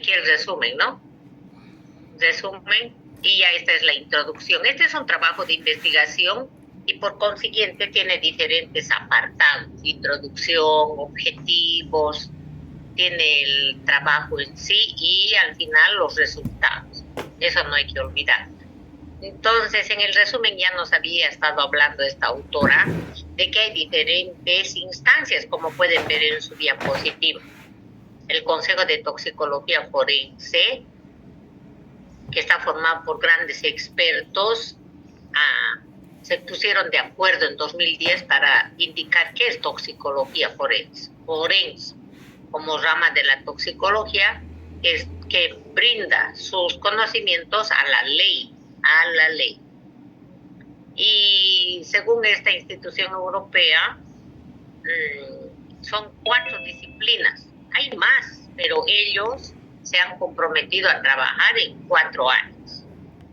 aquí el resumen, ¿no? Resumen, y ya esta es la introducción. Este es un trabajo de investigación y por consiguiente tiene diferentes apartados: introducción, objetivos, tiene el trabajo en sí y al final los resultados. Eso no hay que olvidar. Entonces, en el resumen ya nos había estado hablando esta autora de que hay diferentes instancias, como pueden ver en su diapositiva. El Consejo de Toxicología Forense, que está formado por grandes expertos, se pusieron de acuerdo en 2010 para indicar qué es toxicología forense. Forense, como rama de la toxicología, que brinda sus conocimientos a la ley. Y según esta institución europea, son 4 disciplinas. Hay más, pero ellos se han comprometido a trabajar en 4 áreas.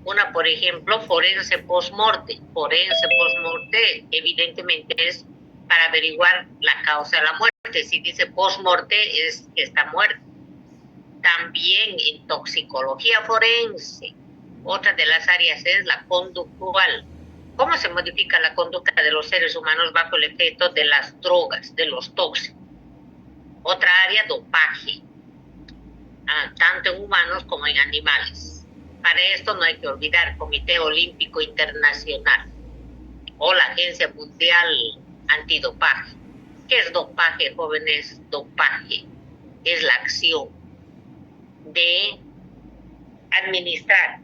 Una, por ejemplo, forense post-morte. Forense post-morte, evidentemente, es para averiguar la causa de la muerte. Si dice post-morte, es que está muerto. También en toxicología forense, otra de las áreas es la conductual. ¿Cómo se modifica la conducta de los seres humanos bajo el efecto de las drogas, de los tóxicos? Otra área, dopaje, tanto en humanos como en animales. Para esto no hay que olvidar Comité Olímpico Internacional o la Agencia Mundial Antidopaje. ¿Qué es dopaje, jóvenes? Dopaje es la acción de administrar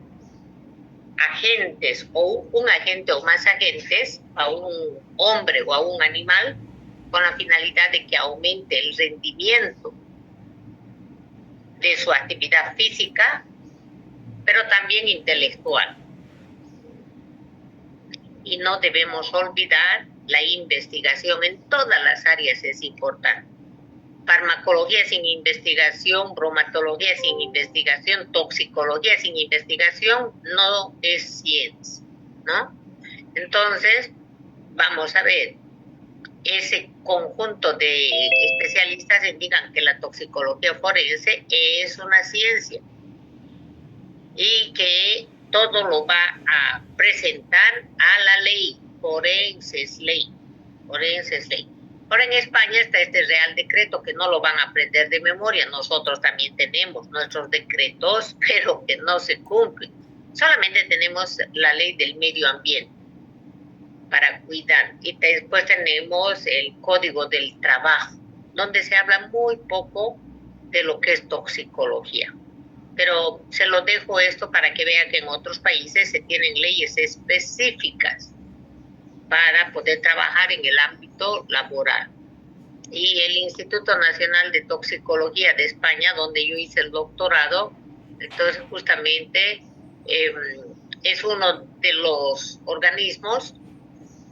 agentes o un agente o más agentes a un hombre o a un animal con la finalidad de que aumente el rendimiento de su actividad física, pero también intelectual. Y no debemos olvidar la investigación en todas las áreas es importante. Farmacología sin investigación, bromatología sin investigación, toxicología sin investigación no es ciencia, ¿no? Entonces, vamos a ver, ese conjunto de especialistas indican que la toxicología forense es una ciencia y que todo lo va a presentar a la ley. Forense es ley. Ahora en España está este Real Decreto que no lo van a aprender de memoria. Nosotros también tenemos nuestros decretos, pero que no se cumplen. Solamente tenemos la ley del medio ambiente para cuidar. Y después tenemos el Código del Trabajo, donde se habla muy poco de lo que es toxicología. Pero se lo dejo esto para que vean que en otros países se tienen leyes específicas para poder trabajar en el ámbito laboral. Y el Instituto Nacional de Toxicología de España, donde yo hice el doctorado, entonces justamente es uno de los organismos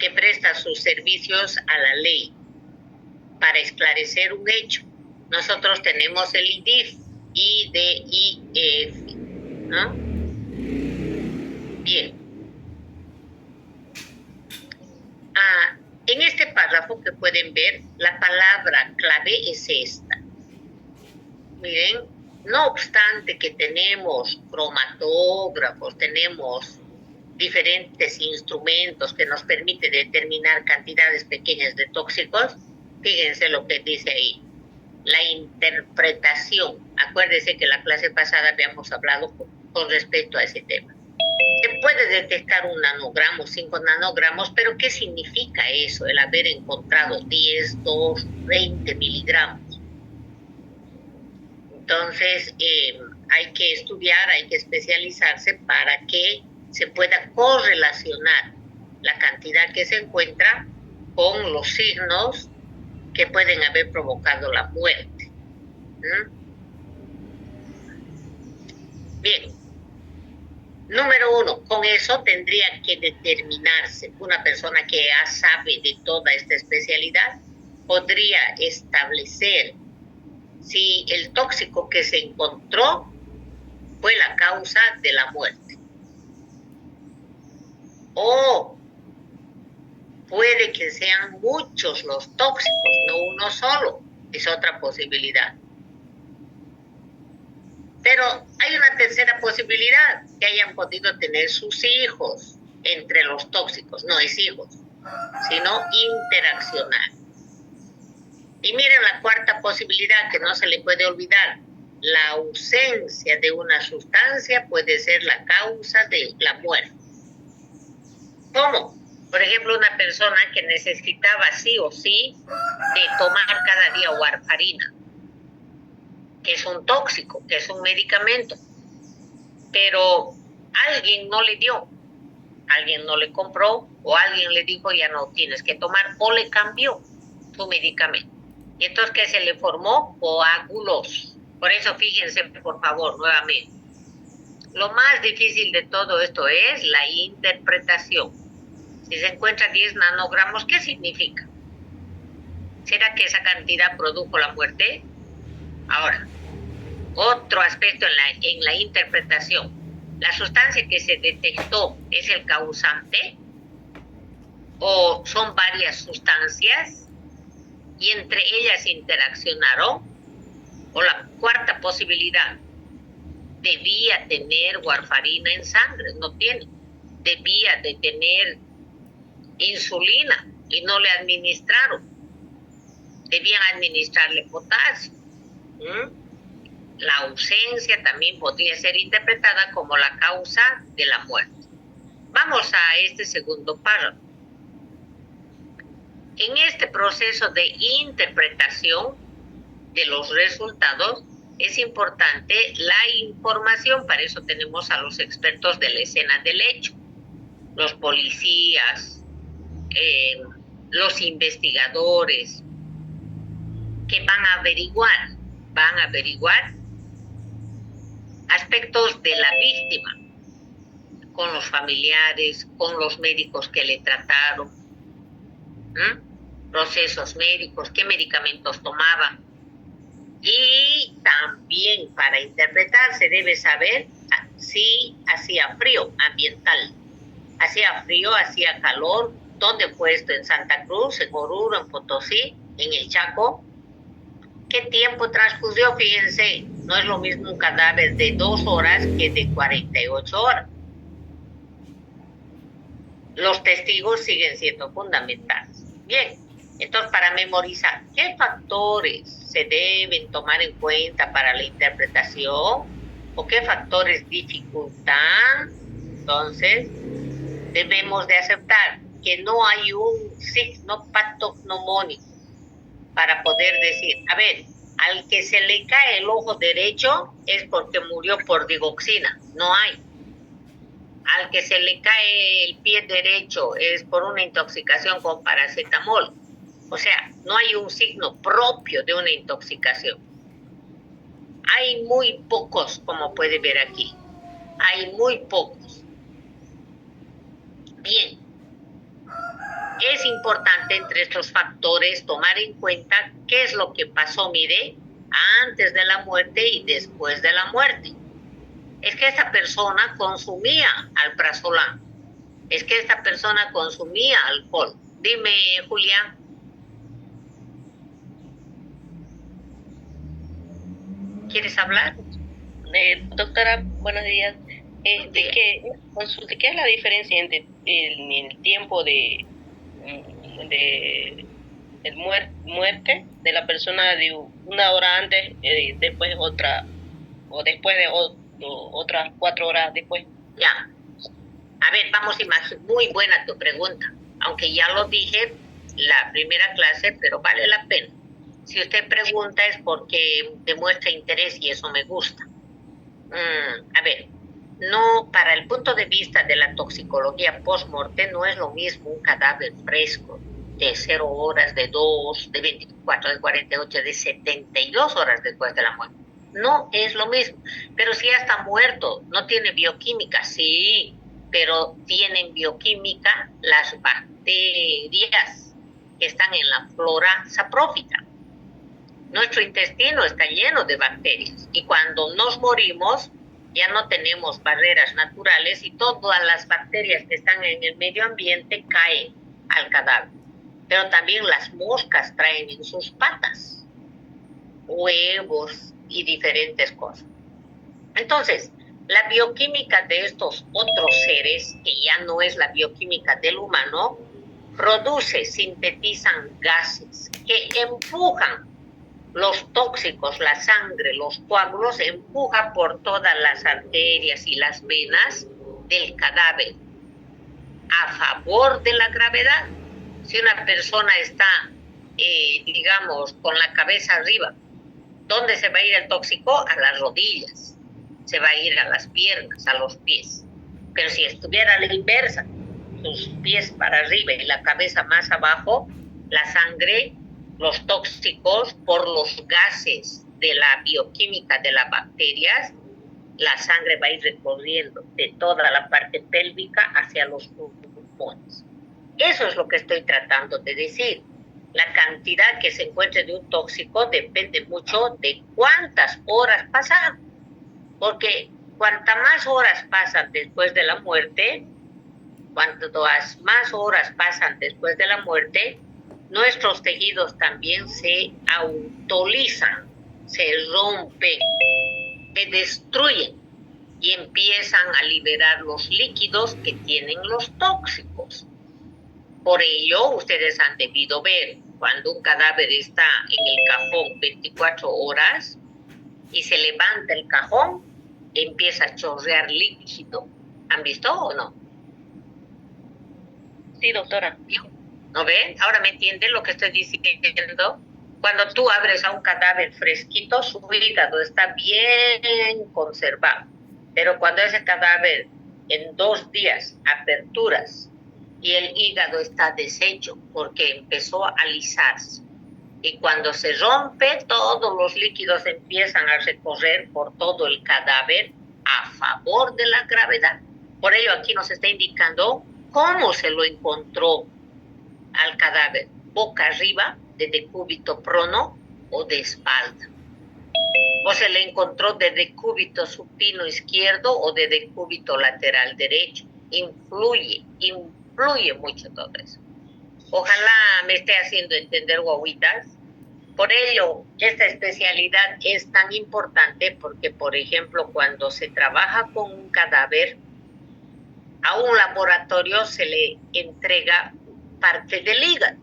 que presta sus servicios a la ley para esclarecer un hecho. Nosotros tenemos el IDIF, ¿no? Bien. En este párrafo que pueden ver, la palabra clave es esta. Miren, no obstante que tenemos cromatógrafos, tenemos diferentes instrumentos que nos permiten determinar cantidades pequeñas de tóxicos, fíjense lo que dice ahí. La interpretación. Acuérdense que la clase pasada habíamos hablado con respecto a ese tema. Se puede detectar 1 nanogramo, 5 nanogramos, pero ¿qué significa eso? El haber encontrado 10, 2, 20 miligramos. Entonces, hay que estudiar, hay que especializarse para que se pueda correlacionar la cantidad que se encuentra con los signos que pueden haber provocado la muerte. Bien. Número 1, con eso tendría que determinarse, una persona que ya sabe de toda esta especialidad podría establecer si el tóxico que se encontró fue la causa de la muerte. O puede que sean muchos los tóxicos, no uno solo, es otra posibilidad. Pero Pero hay una tercera posibilidad, que hayan podido tener sus hijos entre los tóxicos, no es hijos, sino interaccionar. Y miren la cuarta posibilidad que no se le puede olvidar. La ausencia de una sustancia puede ser la causa de la muerte. ¿Cómo? Por ejemplo, una persona que necesitaba sí o sí de tomar cada día warfarina, que es un tóxico, que es un medicamento, pero alguien no le dio, alguien no le compró, o alguien le dijo ya no tienes que tomar, o le cambió su medicamento. Y entonces, ¿qué se le formó? Coágulos. Por eso, fíjense, por favor, nuevamente. Lo más difícil de todo esto es la interpretación. Si se encuentra 10 nanogramos, ¿qué significa? ¿Será que esa cantidad produjo la muerte? Ahora, otro aspecto en la interpretación. ¿La sustancia que se detectó es el causante? ¿O son varias sustancias y entre ellas interaccionaron? O la cuarta posibilidad, debía tener warfarina en sangre, no tiene. Debía de tener insulina y no le administraron. Debían administrarle potasio. La ausencia también podría ser interpretada como la causa de la muerte. Vamos a este segundo párrafo. En este proceso de interpretación de los resultados es importante la información. Para eso tenemos a los expertos de la escena del hecho, los policías, los investigadores, que van a averiguar aspectos de la víctima, con los familiares, con los médicos que le trataron, procesos médicos, qué medicamentos tomaba. Y también para interpretar se debe saber si hacía frío ambiental, hacía frío, hacía calor, dónde fue esto, en Santa Cruz, en Oruro, en Potosí, en el Chaco. ¿Qué tiempo transcurrió? Fíjense, no es lo mismo un cadáver de 2 horas que de 48 horas. Los testigos siguen siendo fundamentales. Bien, entonces para memorizar, ¿qué factores se deben tomar en cuenta para la interpretación? ¿O qué factores dificultan? Entonces, debemos de aceptar que no hay un signo patognomónico para poder decir, a ver, al que se le cae el ojo derecho es porque murió por digoxina, no hay. Al que se le cae el pie derecho es por una intoxicación con paracetamol. O sea, no hay un signo propio de una intoxicación. Hay muy pocos, como puede ver aquí. Hay muy pocos. Bien. Es importante entre estos factores tomar en cuenta qué es lo que pasó, mire, antes de la muerte y después de la muerte. Es que esta persona consumía alprazolam. Es que esta persona consumía alcohol. Dime, Julián. ¿Quieres hablar? Doctora, buenos días. ¿Qué es la diferencia entre el tiempo de muerte de la persona de 1 hora antes, después otra, o después de otras 4 horas después? Ya. A ver, vamos a imaginar, muy buena tu pregunta, aunque ya lo dije la primera clase, pero vale la pena. Si usted pregunta es porque demuestra interés y eso me gusta. A ver, no, para el punto de vista de la toxicología post-morte no es lo mismo un cadáver fresco de 0 horas, de 2, de 24, de 48, de 72 horas después de la muerte. No es lo mismo. Pero si ya está muerto, no tiene bioquímica, sí, pero tienen bioquímica las bacterias que están en la flora saprófica. Nuestro intestino está lleno de bacterias y cuando nos morimos ya no tenemos barreras naturales y todas las bacterias que están en el medio ambiente caen al cadáver. Pero también las moscas traen en sus patas huevos y diferentes cosas. Entonces, la bioquímica de estos otros seres, que ya no es la bioquímica del humano, sintetizan gases que empujan los tóxicos, la sangre, los coágulos, empuja por todas las arterias y las venas del cadáver a favor de la gravedad. Si una persona está, digamos, con la cabeza arriba, ¿dónde se va a ir el tóxico? A las rodillas, se va a ir a las piernas, a los pies. Pero si estuviera a la inversa, sus pies para arriba y la cabeza más abajo, la sangre, los tóxicos por los gases de la bioquímica de las bacterias, la sangre va a ir recorriendo de toda la parte pélvica hacia los pulmones. Eso es lo que estoy tratando de decir. La cantidad que se encuentre de un tóxico depende mucho de cuántas horas pasan, porque cuantas más horas pasan después de la muerte, cuantas más horas pasan después de la muerte, nuestros tejidos también se autolizan, se rompen, se destruyen y empiezan a liberar los líquidos que tienen los tóxicos. Por ello, ustedes han debido ver cuando un cadáver está en el cajón 24 horas y se levanta el cajón, empieza a chorrear líquido. ¿Han visto o no? Sí, doctora. ¿No ven? Ahora me entienden lo que estoy diciendo. Cuando tú abres a un cadáver fresquito, su hígado está bien conservado. Pero cuando ese cadáver en 2 días aperturas y el hígado está deshecho porque empezó a alisarse. Y cuando se rompe, todos los líquidos empiezan a recorrer por todo el cadáver a favor de la gravedad. Por ello aquí nos está indicando cómo se lo encontró al cadáver, boca arriba, de decúbito prono o de espalda. O se le encontró de decúbito supino izquierdo o de decúbito lateral derecho. Influye mucho todo eso. Ojalá me esté haciendo entender, guaguitas. Por ello, esta especialidad es tan importante porque, por ejemplo, cuando se trabaja con un cadáver, a un laboratorio se le entrega parte del hígado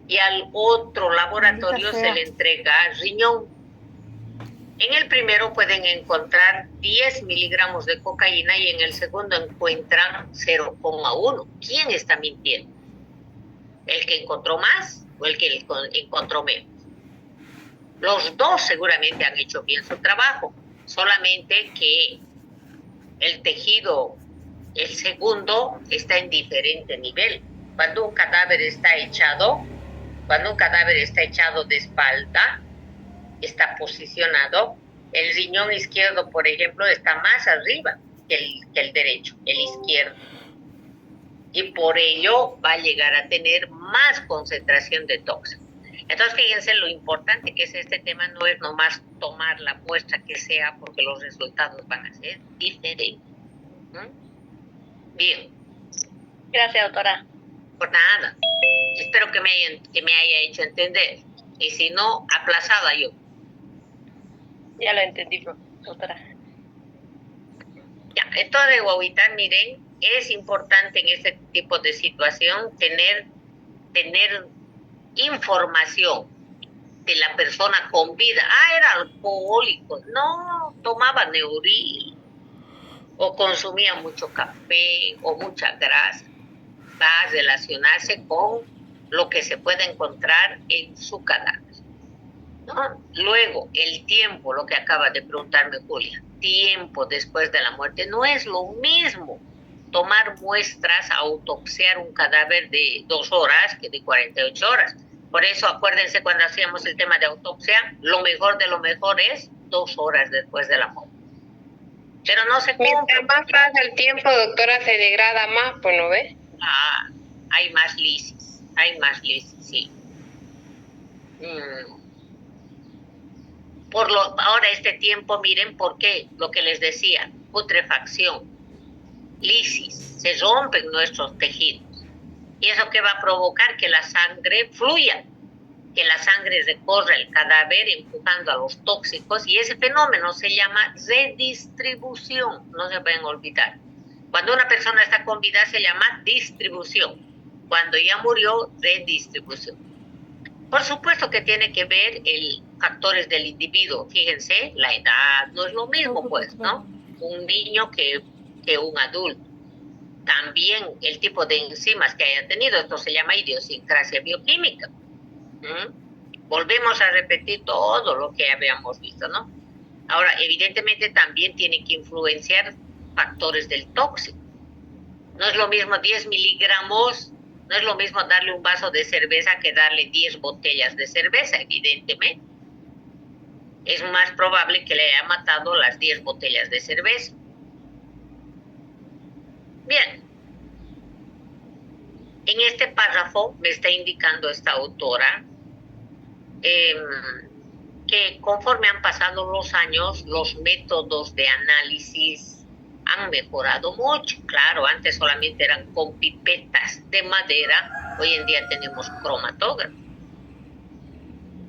y al otro laboratorio se le entrega riñón. En el primero pueden encontrar 10 miligramos de cocaína y en el segundo encuentran 0,1. ¿Quién está mintiendo? ¿El que encontró más o el que encontró menos? Los dos seguramente han hecho bien su trabajo, solamente que el tejido, el segundo, está en diferente nivel. Cuando un cadáver está echado de espalda, está posicionado, el riñón izquierdo, por ejemplo, está más arriba que el derecho, el izquierdo. Y por ello va a llegar a tener más concentración de tóxicos. Entonces, fíjense lo importante que es este tema, no es nomás tomar la muestra que sea, porque los resultados van a ser diferentes. Bien. Gracias, doctora. Por nada. Espero que me haya hecho entender. Y si no, aplazada yo. Ya lo entendí, doctora. Ya, entonces, guaguita, miren, es importante en este tipo de situación tener información de la persona con vida. Era alcohólico. No, tomaba Neuril. O consumía mucho café o mucha grasa. Va a relacionarse con lo que se puede encontrar en su cadáver, ¿no? Luego, el tiempo, lo que acaba de preguntarme Julia, tiempo después de la muerte, no es lo mismo tomar muestras, autopsiar un cadáver de 2 horas que de 48 horas. Por eso, acuérdense cuando hacíamos el tema de autopsia, lo mejor de lo mejor es 2 horas después de la muerte. Pero no se cumple. Mientras más pasa el tiempo, doctora, se degrada más, pues, ¿no ves? Hay más lisis, sí. Ahora este tiempo, miren por qué, lo que les decía, putrefacción, lisis, se rompen nuestros tejidos. ¿Y eso qué va a provocar? Que la sangre fluya. que la sangre recorra el cadáver empujando a los tóxicos, y ese fenómeno se llama redistribución, no se pueden olvidar. Cuando una persona está con vida se llama distribución, cuando ya murió, redistribución. Por supuesto que tiene que ver factores del individuo, fíjense, la edad no es lo mismo, pues, ¿no? Un niño que un adulto. También el tipo de enzimas que haya tenido, esto se llama idiosincrasia bioquímica. Volvemos a repetir todo lo que habíamos visto, ¿no? Ahora, evidentemente también tiene que influenciar factores del tóxico. No es lo mismo 10 miligramos, no es lo mismo darle un vaso de cerveza que darle 10 botellas de cerveza, evidentemente. Es más probable que le haya matado las 10 botellas de cerveza. Bien. En este párrafo me está indicando esta autora que conforme han pasado los años, los métodos de análisis han mejorado mucho. Claro, antes solamente eran con pipetas de madera, hoy en día tenemos cromatógrafo.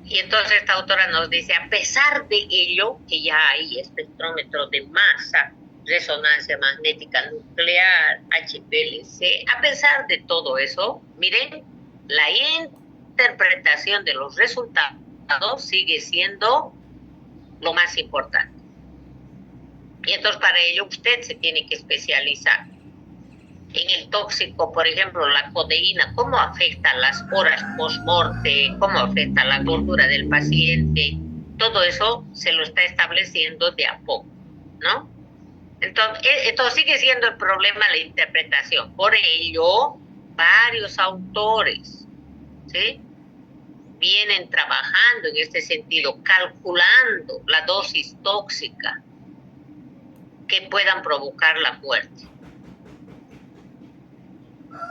Y entonces esta autora nos dice, a pesar de ello, que ya hay espectrómetros de masa, resonancia magnética nuclear, HPLC, a pesar de todo eso, miren, la interpretación de los resultados sigue siendo lo más importante. Y entonces para ello usted se tiene que especializar. En el tóxico, por ejemplo, la codeína, cómo afecta las horas post-morte, cómo afecta la gordura del paciente, todo eso se lo está estableciendo de a poco, ¿no? Entonces sigue siendo el problema la interpretación. Por ello, varios autores, ¿sí?, vienen trabajando en este sentido, calculando la dosis tóxica que puedan provocar la muerte.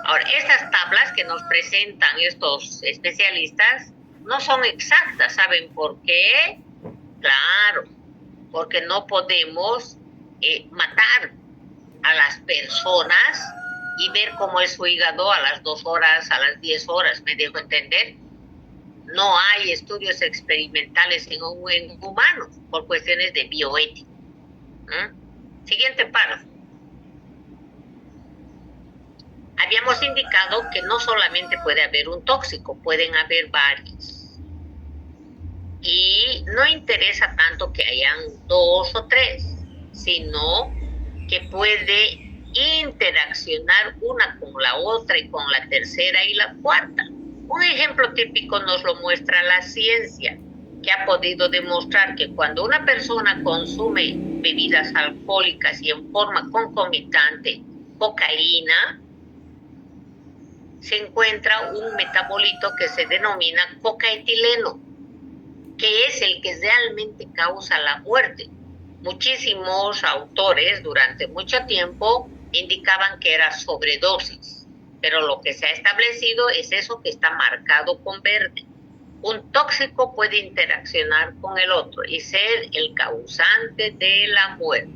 Ahora, estas tablas que nos presentan estos especialistas no son exactas. ¿Saben por qué? Claro, porque no podemos matar a las personas y ver cómo es su hígado a las 2 horas, a las 10 horas, ¿me dejo entender? No hay estudios experimentales en humanos por cuestiones de bioética. Siguiente párrafo. Habíamos indicado que no solamente puede haber un tóxico, pueden haber varios. Y no interesa tanto que hayan 2 o 3, sino que puede interaccionar una con la otra y con la tercera y la cuarta. Un ejemplo típico nos lo muestra la ciencia, que ha podido demostrar que cuando una persona consume bebidas alcohólicas y en forma concomitante cocaína, se encuentra un metabolito que se denomina cocaetileno, que es el que realmente causa la muerte. Muchísimos autores durante mucho tiempo indicaban que era sobredosis, pero lo que se ha establecido es eso que está marcado con verde. Un tóxico puede interaccionar con el otro y ser el causante de la muerte.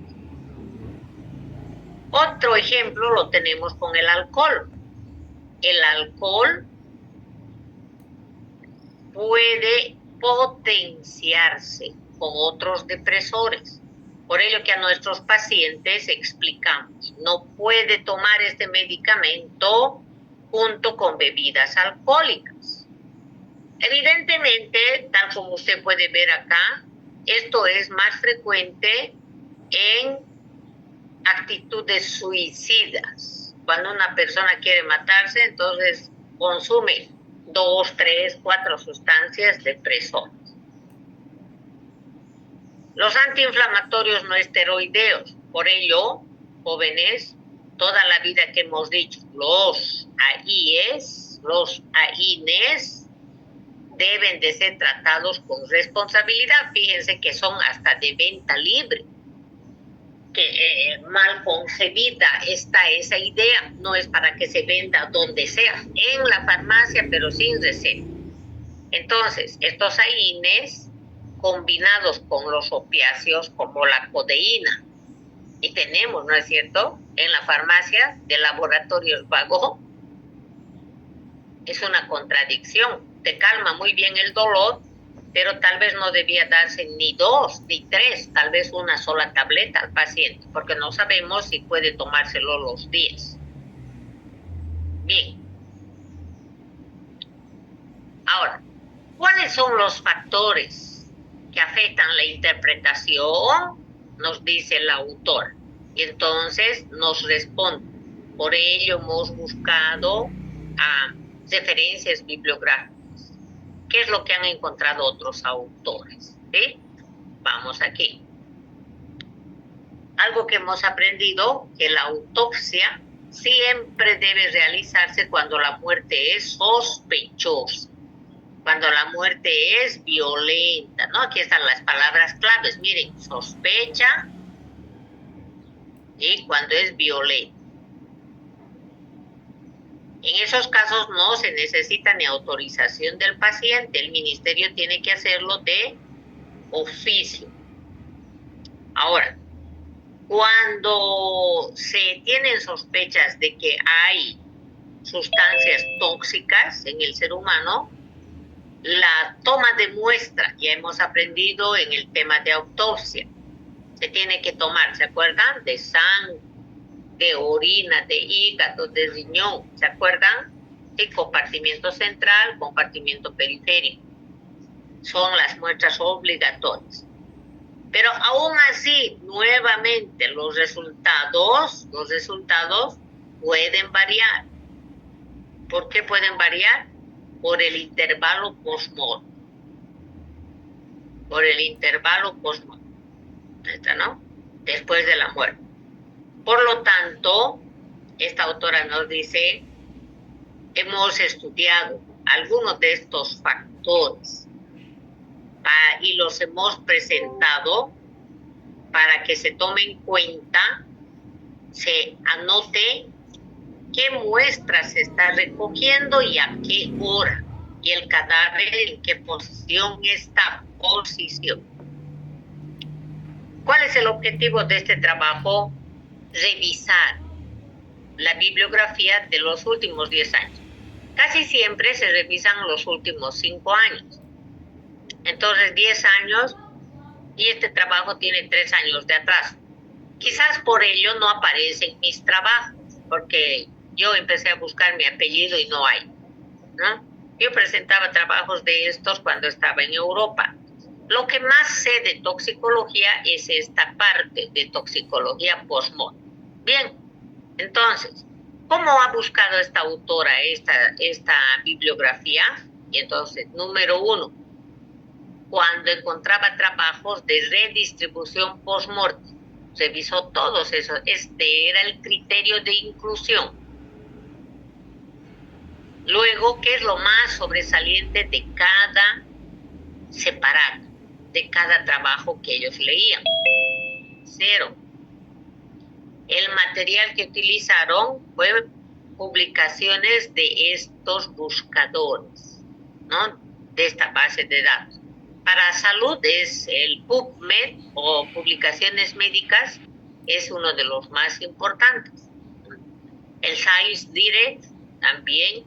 Otro ejemplo lo tenemos con el alcohol. El alcohol puede potenciarse con otros depresores. Por ello que a nuestros pacientes explicamos, no puede tomar este medicamento junto con bebidas alcohólicas. Evidentemente, tal como usted puede ver acá, esto es más frecuente en actitudes suicidas. Cuando una persona quiere matarse, entonces consume 2, 3, 4 sustancias depresoras. Los antiinflamatorios no esteroideos, por ello, jóvenes, toda la vida que hemos dicho, los AINES deben de ser tratados con responsabilidad. Fíjense que son hasta de venta libre. Que mal concebida está esa idea, no es para que se venda donde sea, en la farmacia, pero sin receta. Entonces, estos AINES combinados con los opiáceos como la codeína, y tenemos, ¿no es cierto?, en la farmacia de Laboratorios Vago, es una contradicción. te calma muy bien el dolor, pero tal vez no debía darse ni 2 ni 3, tal vez una sola tableta al paciente, porque no sabemos si puede tomárselo los días. Bien. Ahora, ¿cuáles son los factores que afectan la interpretación? Nos dice el autor. Y entonces nos responde. Por ello hemos buscado referencias bibliográficas. ¿Qué es lo que han encontrado otros autores? ¿Sí? Vamos aquí. Algo que hemos aprendido, que la autopsia siempre debe realizarse cuando la muerte es sospechosa, cuando la muerte es violenta, ¿no? Aquí están las palabras claves, miren, sospecha y cuando es violenta. En esos casos no se necesita ni autorización del paciente, el ministerio tiene que hacerlo de oficio. Ahora, cuando se tienen sospechas de que hay sustancias tóxicas en el ser humano, la toma de muestra, ya hemos aprendido en el tema de autopsia, se tiene que tomar, ¿se acuerdan? De sangre, de orina, de hígado, de riñón, ¿se acuerdan? Sí, compartimiento central, compartimiento periférico. Son las muestras obligatorias. Pero aún así, nuevamente, los resultados pueden variar. ¿Por qué pueden variar? Por el intervalo post-mortem. Por el intervalo post-mortem. ¿No? Después de la muerte. Por lo tanto, esta autora nos dice, hemos estudiado algunos de estos factores y los hemos presentado para que se tome en cuenta, se anote qué muestras se está recogiendo y a qué hora, y el cadáver en qué posición está, posición. ¿Cuál es el objetivo de este trabajo? Revisar la bibliografía de los últimos 10 años. Casi siempre se revisan los últimos 5 años. Entonces, 10 años, y este trabajo tiene 3 años de atraso. Quizás por ello no aparecen mis trabajos, porque yo empecé a buscar mi apellido y no hay, ¿no? Yo presentaba trabajos de estos cuando estaba en Europa. Lo que más sé de toxicología es esta parte de toxicología post-mortem. Bien, entonces, ¿cómo ha buscado esta autora esta bibliografía? Y entonces, número 1, cuando encontraba trabajos de redistribución post-mortem, revisó todos esos. Este era el criterio de inclusión. Luego, ¿qué es lo más sobresaliente de cada separado, de cada trabajo que ellos leían? 0. El material que utilizaron fue publicaciones de estos buscadores, ¿no? De esta base de datos. Para salud es el PubMed o publicaciones médicas, es uno de los más importantes. El Science Direct también,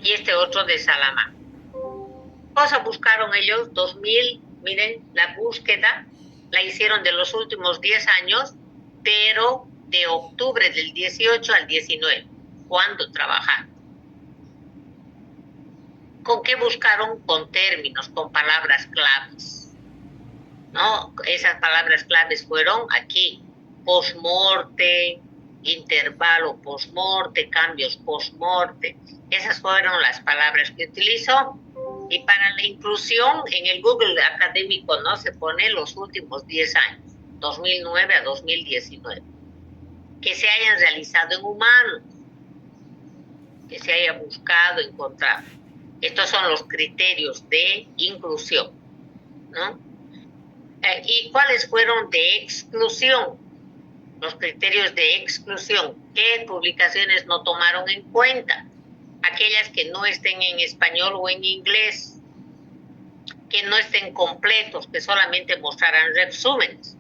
y este otro de Salamanca. Cosa buscaron ellos, 2000, miren, la búsqueda la hicieron de los últimos 10 años, pero de octubre del 18 al 19, cuando trabajaron. ¿Con qué buscaron? Con términos, con palabras claves, ¿no? Esas palabras claves fueron aquí, post-morte, intervalo post-morte, cambios post-morte. Esas fueron las palabras que utilizó. Y para la inclusión, en el Google académico, ¿no? Se pone los últimos 10 años, 2009 a 2019. Que se hayan realizado en humanos, que se haya buscado, encontrado. Estos son los criterios de inclusión, ¿no? ¿Y cuáles fueron de exclusión? Los criterios de exclusión. ¿Qué publicaciones no tomaron en cuenta? Aquellas que no estén en español o en inglés, que no estén completos, que solamente mostraran resúmenes.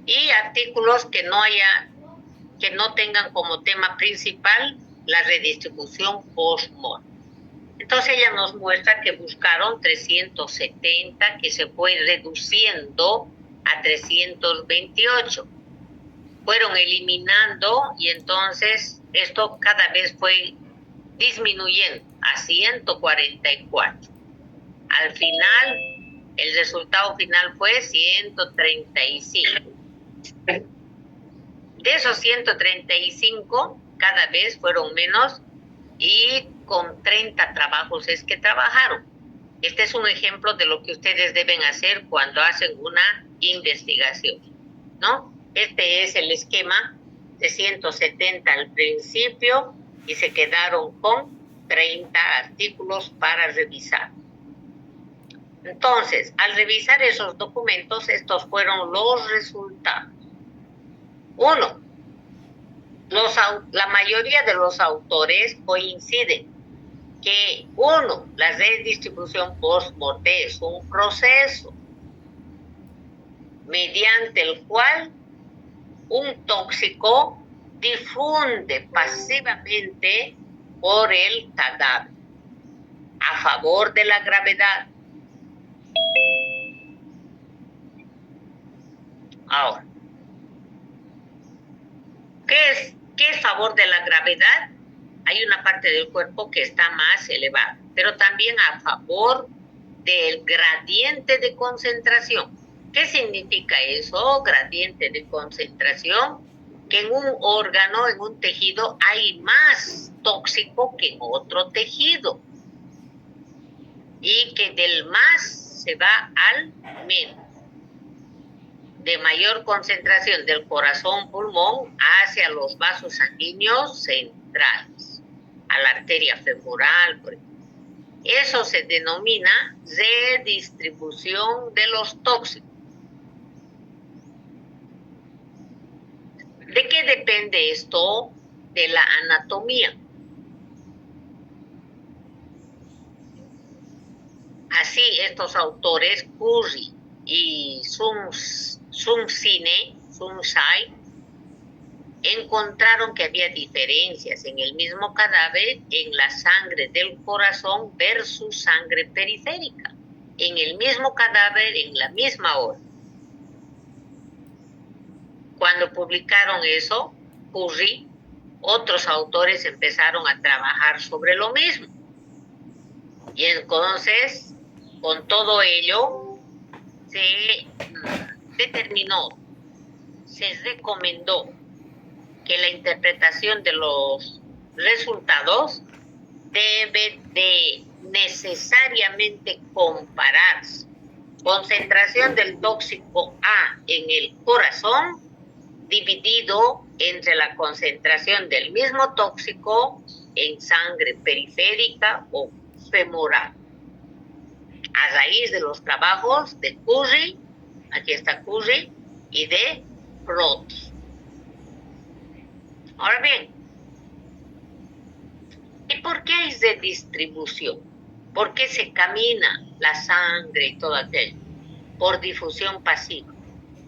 Y artículos que no tengan como tema principal la redistribución post-mortem. Entonces ella nos muestra que buscaron 370, que se fue reduciendo a 328. Fueron eliminando y entonces esto cada vez fue disminuyendo a 144. Al final, el resultado final fue 135. De esos 135, cada vez fueron menos y con 30 trabajos es que trabajaron. Este es un ejemplo de lo que ustedes deben hacer cuando hacen una investigación, ¿no? Este es el esquema de 170 al principio y se quedaron con 30 artículos para revisar. Entonces, al revisar esos documentos, estos fueron los resultados. Uno, la mayoría de los autores coinciden que, uno, la redistribución post-mortem es un proceso mediante el cual un tóxico difunde pasivamente por el cadáver a favor de la gravedad. Ahora, ¿qué es favor de la gravedad? Hay una parte del cuerpo que está más elevada, pero también a favor del gradiente de concentración. ¿Qué significa eso? Gradiente de concentración, que en un órgano, en un tejido, hay más tóxico que en otro tejido. Y que del más se va al menos. De mayor concentración del corazón-pulmón hacia los vasos sanguíneos centrales, a la arteria femoral. Eso se denomina redistribución de los tóxicos. ¿De qué depende esto? De la anatomía. Así, estos autores, Curry y Sumsai, encontraron que había diferencias en el mismo cadáver en la sangre del corazón versus sangre periférica, en el mismo cadáver, en la misma hora. Cuando publicaron eso, Curry, otros autores empezaron a trabajar sobre lo mismo. Y entonces, con todo ello, se determinó, se recomendó que la interpretación de los resultados debe de necesariamente compararse. Concentración del tóxico A en el corazón dividido entre la concentración del mismo tóxico en sangre periférica o femoral. A raíz de los trabajos de Curry, aquí está Curry, y de Roth. Ahora bien, ¿y por qué hay redistribución? ¿Por qué se camina la sangre y todo aquello? Por difusión pasiva.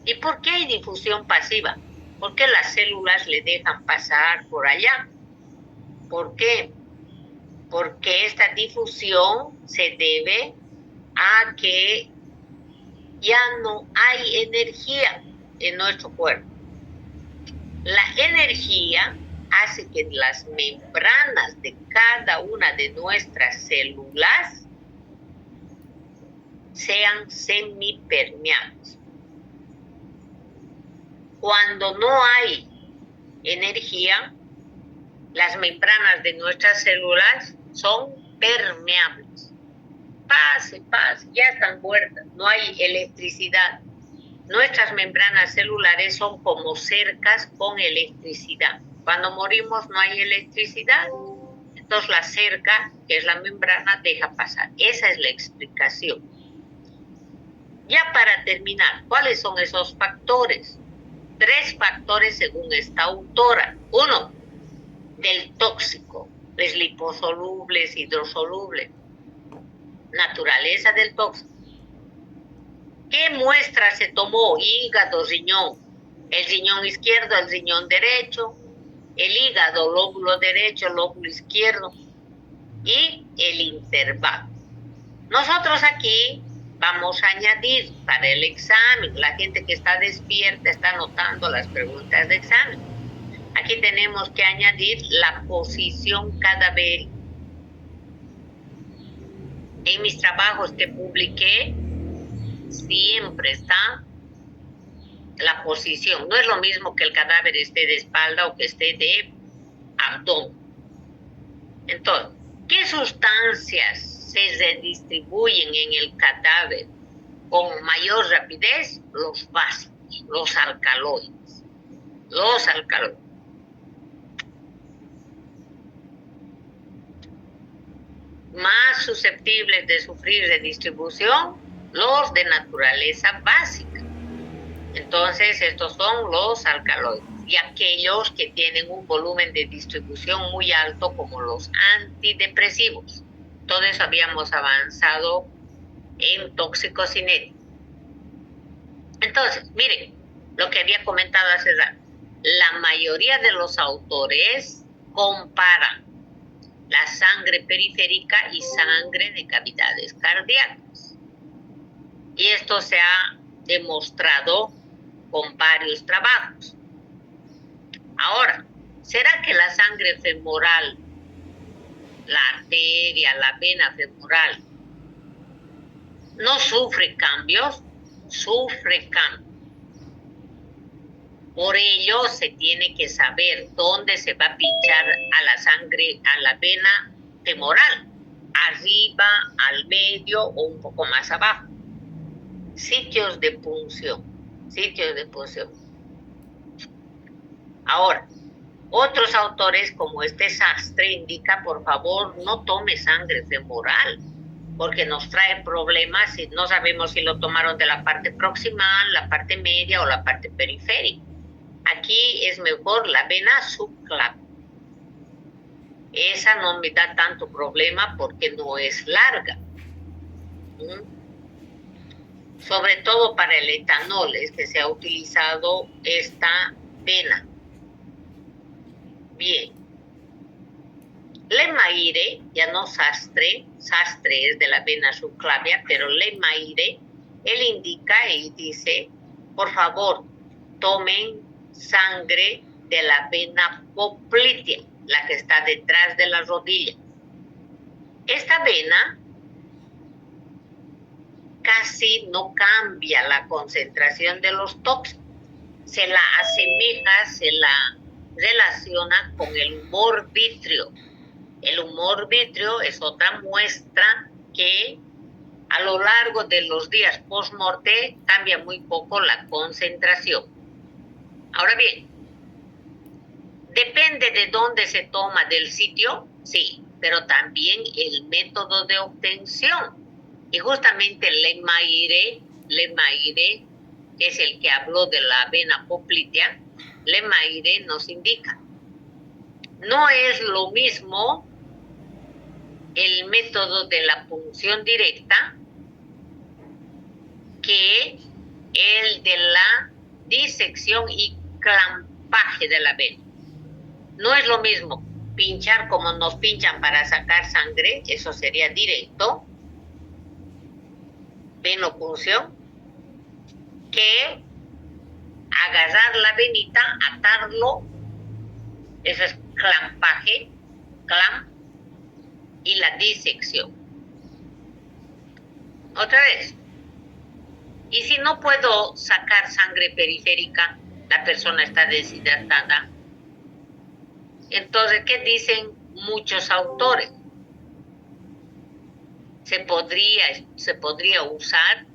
¿Y por qué hay difusión pasiva? Porque las células le dejan pasar por allá. ¿Por qué? Porque esta difusión se debe a que ya no hay energía en nuestro cuerpo. La energía hace que las membranas de cada una de nuestras células sean semipermeables. Cuando no hay energía, las membranas de nuestras células son permeables. Pase, ya están muertas, no hay electricidad. Nuestras membranas celulares son como cercas con electricidad. Cuando morimos no hay electricidad, entonces la cerca, que es la membrana, deja pasar. Esa es la explicación. Ya para terminar, ¿cuáles son esos factores? 3 factores según esta autora. 1, del tóxico, es liposoluble, es hidrosoluble. Naturaleza del tóxico. ¿Qué muestra se tomó? Hígado, riñón. El riñón izquierdo, el riñón derecho. el hígado, lóbulo derecho, lóbulo izquierdo y el intervalo. Nosotros aquí vamos a añadir para el examen, la gente que está despierta está anotando las preguntas de examen. Aquí tenemos que añadir la posición cadavérica. En mis trabajos que publiqué, siempre está la posición. No es lo mismo que el cadáver esté de espalda o que esté de abdomen. Entonces, ¿qué sustancias se redistribuyen en el cadáver con mayor rapidez? Los básicos, los alcaloides. Los alcaloides. Más susceptibles de sufrir redistribución, los de naturaleza básica. Entonces, estos son los alcaloides. Y aquellos que tienen un volumen de distribución muy alto, como los antidepresivos. Todo eso habíamos avanzado en toxicocinética. Entonces, miren, lo que había comentado hace rato. La mayoría de los autores comparan la sangre periférica y sangre de cavidades cardíacas. Y esto se ha demostrado con varios trabajos. Ahora, ¿será que la sangre femoral, la arteria, la vena femoral, no sufre cambios? Sufre cambios. Por ello, se tiene que saber dónde se va a pinchar a la sangre, a la vena femoral, arriba, al medio o un poco más abajo. Sitios de punción, sitios de punción. Ahora, otros autores como este Sastre indica, por favor, no tome sangre femoral, porque nos trae problemas y no sabemos si lo tomaron de la parte proximal, la parte media o la parte periférica. Aquí es mejor la vena subclaviana. Esa no me da tanto problema porque no es larga. Sobre todo para el etanol es que se ha utilizado esta vena. Bien. Lemaire, ya no Sastre, Sastre es de la vena subclavia, pero Lemaire, él indica y dice, por favor, tomen sangre de la vena poplitea, la que está detrás de la rodilla. Esta vena casi no cambia la concentración de los tóxicos. Se la asemeja, se la relaciona con el humor vítreo. El humor vítreo es otra muestra que a lo largo de los días post-morte cambia muy poco la concentración. Ahora bien, depende de dónde se toma, del sitio, sí, pero también el método de obtención. Y justamente Lemaire, que es el que habló de la vena poplitea, Lemaire nos indica, no es lo mismo el método de la punción directa que el de la disección y clampaje de la vena. No es lo mismo pinchar como nos pinchan para sacar sangre, eso sería directo, venopunción, que agarrar la venita, atarlo, eso es clampaje, clamp, y la disección. Otra vez. Y si no puedo sacar sangre periférica, la persona está deshidratada. Entonces, ¿qué dicen muchos autores? Se podría usar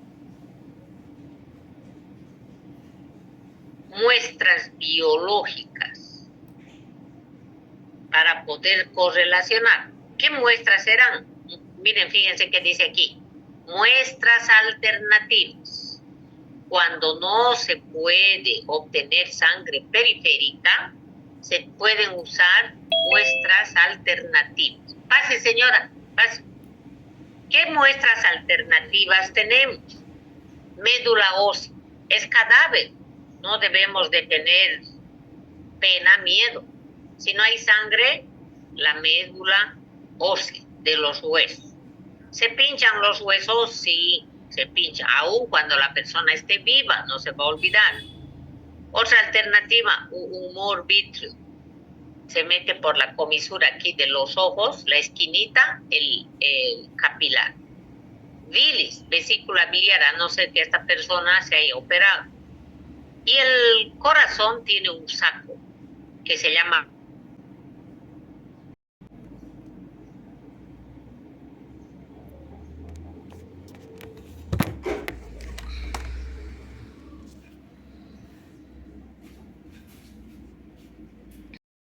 muestras biológicas para poder correlacionar. ¿Qué muestras serán? Miren, fíjense que dice aquí, muestras alternativas. Cuando no se puede obtener sangre periférica, se pueden usar muestras alternativas. Pase, señora, pase. ¿Qué muestras alternativas tenemos? Médula ósea, es cadáver. No debemos de tener pena, miedo. Si no hay sangre, la médula ósea de los huesos. ¿Se pinchan los huesos? Sí, se pinchan, aún cuando la persona esté viva, no se va a olvidar. Otra alternativa, un humor vítreo. Se mete por la comisura aquí de los ojos, la esquinita, el capilar. Bilis, vesícula biliar, a no ser que esta persona se haya operado. Y el corazón tiene un saco que se llama